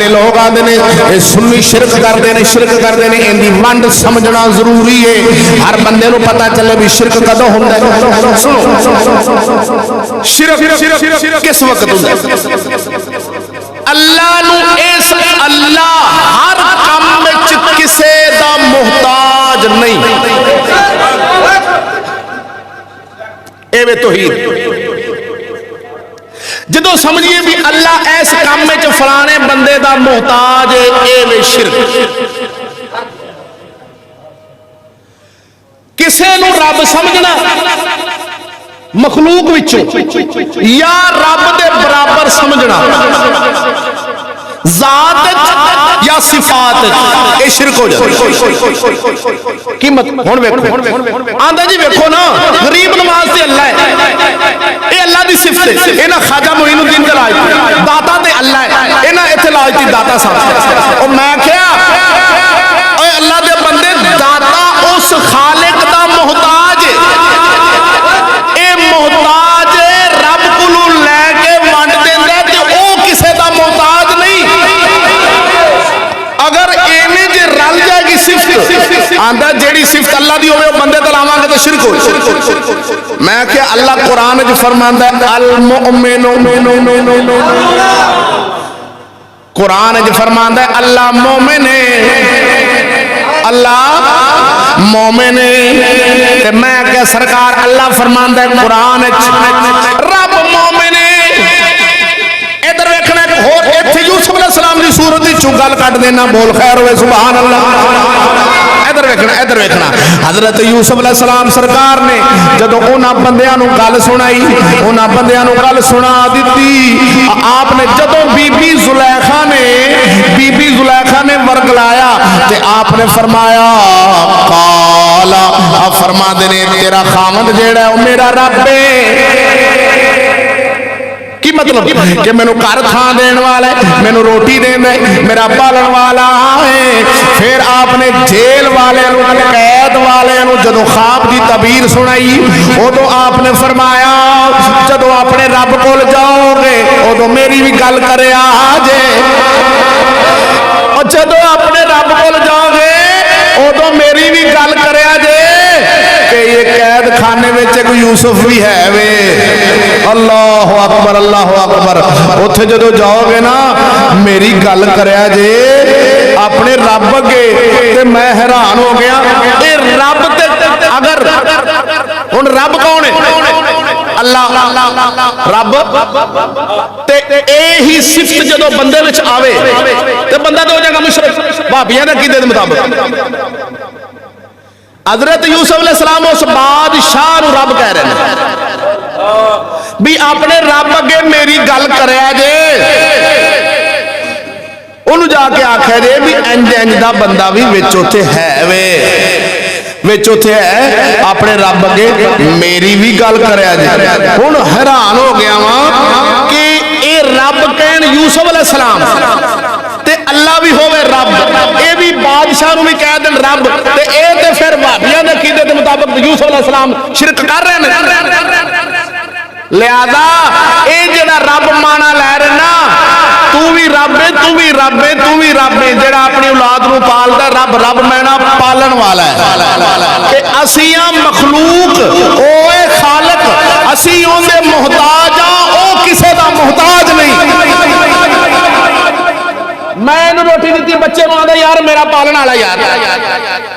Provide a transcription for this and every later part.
جڑے لوگ آتے ہیں سنی شرک کرتے ہیں ان کی ونڈ سمجھنا ضروری ہے. ہر بندے کو پتا چلے بھی شرک کدوں ہوتا ہے. سنو شرک کس وقت ہوتا ہے؟ اللہ نو اس اللہ ہر کام وچ کسے دا محتاج نہیں. اے وے توحید. جدو سمجھیے بھی اللہ ایس کام میں فلانے بندے دا محتاج ہے اے وے شرک. کسے نو رب سمجھنا مخلوق وچوں یا رب دے برابر سمجھنا ذات یا صفات اے شرک ہو جاتا. کی مطلب ہن ویکھو آندا جی ویکھو نا غریب نواز تے اللہ ہے اے اللہ دی صفت ہے. اے نا خواجہ معین الدین دے لاج داتا تے اللہ ہے اے نا ایتھے لاج تے داتا صاحب. او میں کہیا اے اللہ دے بندے داتا اس خالق دا محتاج ہے. اے محتاج رب کولوں لے کے ونڈ دیندا تے او کسے دا محتاج نہیں. اگر ایویں جے رل جائے گی صفت آندا جیڑی صفت اللہ دی ہوے او بندے تے لاواں گے تے شرک ہو. میں کہ اللہ قرآن وچ فرماندا ہے المؤمن قرآن وچ فرماندا ہے اللہ مومن ہے. اللہ مومن ہے. تے میں کہ سرکار اللہ فرماندا ہے قرآن وچ رب مومن ہے. ادھر ویکھنا ہور ایتھے یوسف علیہ السلام دی صورت وچ گل کٹ دینا بول خیر ہوئے سبحان اللہ. ادھر ویکھنا حضرت یوسف علیہ السلام سرکار نے جدو انہاں بندیاں نو گل سنائی انہاں بندیاں نو گل سنا دیتی. آپ نے جدو بی بی زلیخا نے ورگلایا تے آپ نے فرمایا قالا آپ فرما دینے تیرا خاوند جیڑا ہے وہ میرا رب ہے. کی مطلب کہ میں نو گھر کھان دین والا ہے میں نو روٹی دین ہے میرا پالن والا ہے. پھر آپ نے جیل والے قید والے جدو خواب دی تعبیر سنائی ادو آپ نے فرمایا جدو اپنے رب کول جاؤ گے ادو میری بھی گل کرے آجے. اور جدو اپنے رب کول جاؤ گے ادو میری بھی گل کرے آجے کہ یہ قید خانے میں کوئی یوسف بھی ہے وے. اللہ اکبر اللہ اکبر. اتھے جدو جاؤ گے نا میری گل کریا جے اپنے رب اگے تے میں حیران ہو گیا. اے رب تے اگر ہن رب کون ہے؟ اللہ رب. تے اے ہی صفت جدو بندے وچ آوے تے بندہ تو ہو جائے گا مشرک بھابیاں دے عقیدے دے مطابق. حضرت یوسف علیہ السلام اس بادشاہ نو رب کہہ رہے ہیں بھی اپنے رب اگے میری گل کریا جے. انہوں جا کے آکھے جے بھی انج دا بندہ بھی وچ اوتھے ہے وے وچ اوتھے ہے اپنے رب اگے میری بھی گل کریا جے. ہن حیران ہو گیا واں کہ اے رب کہن یوسف علیہ السلام تے اللہ بھی ہوئے رب اے بھی بادشاہ نو بھی کہہ دن رب تے اے تے پھر وہابیاں دے عقیدے دے مطابق یوسف علیہ السلام شرک کر رہے ہیں. لہذا اے جڑا رب مانا لے رہے نا تو بھی رب ہے تو بھی رب ہے تو بھی رب ہے جڑا اپنی اولاد نو پالدا رب رب مینا پالن والا ہے. کہ اسیاں مخلوق اوے خالق اسی اون دے محتاج ہاں او کسے دا محتاج نہیں. میں انہوں روٹی دیتی بچے کو آدھا یار میرا پالن والا یار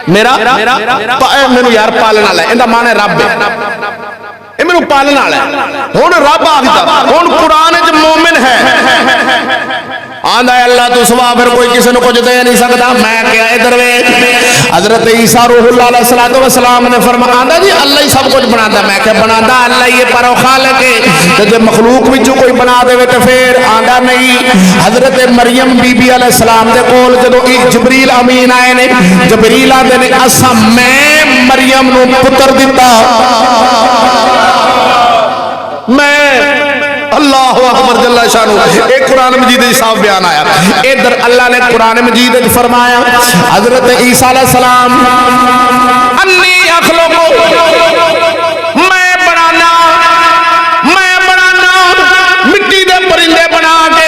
میرا میرے یار پالن والا ہے اندہ مانے رب ہے یہ میرے پالن والا ہے. ہن رب آگتا ہن قرآن وچ مومن ہے آندہ ہے اللہ تو سوا پھر کوئی کسی نے کچھ دے نہیں سکتا. میں کیا ادھر وے حضرت عیسیٰ روح اللہ علیہ السلام نے فرمایا آندہ جی اللہ ہی سب کچھ بنا دا. میں کیا بنا دا اللہ یہ پر خالق ہے جب مخلوق بھی جو کوئی بنا دے تو پھر آندہ نہیں. حضرت مریم بی بی علیہ السلام دے کول جدو جبریل امین آئے نے جبریل آندے نے اسا میں مریم نو پتر دیتا میں اللہ اکبر جل شانہ. ایک قرآن مجید صاحب بیان آیا ادھر اللہ نے قرآن مجید فرمایا حضرت عیسیٰ علیہ السلام انی اخلق میں بنانا مٹی دے پرندے بنا کے